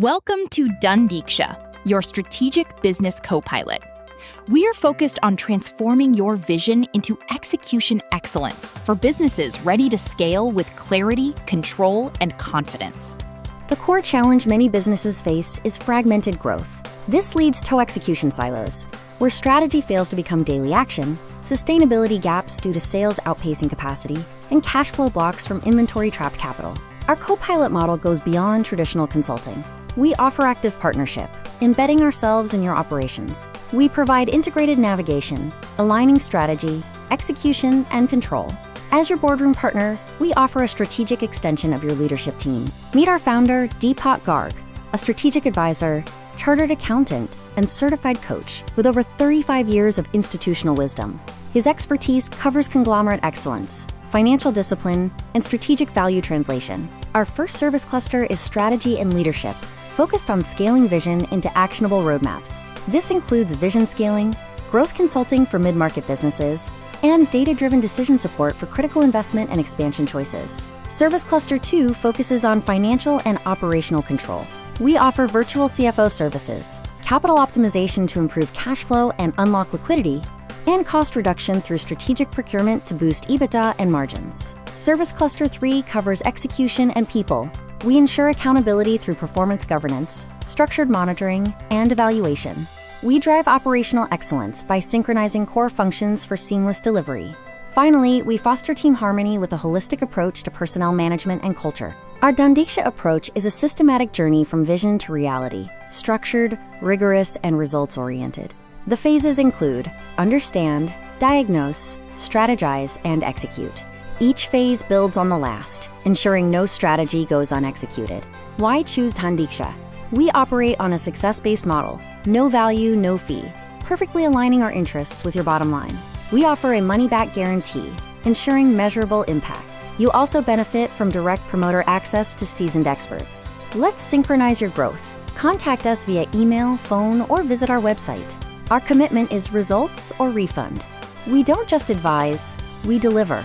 Welcome to Dhandeeksha, your strategic business co-pilot. We are focused on transforming your vision into execution excellence for businesses ready to scale with clarity, control, and confidence. The core challenge many businesses face is fragmented growth. This leads to execution silos, where strategy fails to become daily action, sustainability gaps due to sales outpacing capacity, and cash flow blocks from inventory-trapped capital. Our co-pilot model goes beyond traditional consulting. We offer active partnership, embedding ourselves in your operations. We provide integrated navigation, aligning strategy, execution, and control. As your boardroom partner, we offer a strategic extension of your leadership team. Meet our founder, Deepak Garg, a strategic advisor, chartered accountant, and certified coach with over 35 years of institutional wisdom. His expertise covers conglomerate excellence, financial discipline, and strategic value translation. Our first service cluster is strategy and leadership, focused on scaling vision into actionable roadmaps. This includes vision scaling, growth consulting for mid-market businesses, and data-driven decision support for critical investment and expansion choices. Service Cluster 2 focuses on financial and operational control. We offer virtual CFO services, capital optimization to improve cash flow and unlock liquidity, and cost reduction through strategic procurement to boost EBITDA and margins. Service Cluster 3 covers execution and people. We ensure accountability through performance governance, structured monitoring, and evaluation. We drive operational excellence by synchronizing core functions for seamless delivery. Finally, we foster team harmony with a holistic approach to personnel management and culture. Our Dhandeeksha approach is a systematic journey from vision to reality, structured, rigorous, and results-oriented. The phases include understand, diagnose, strategize, and execute. Each phase builds on the last, ensuring no strategy goes unexecuted. Why choose Dhandeeksha? We operate on a success-based model, no value, no fee, perfectly aligning our interests with your bottom line. We offer a money-back guarantee, ensuring measurable impact. You also benefit from direct promoter access to seasoned experts. Let's synchronize your growth. Contact us via email, phone, or visit our website. Our commitment is results or refund. We don't just advise, we deliver.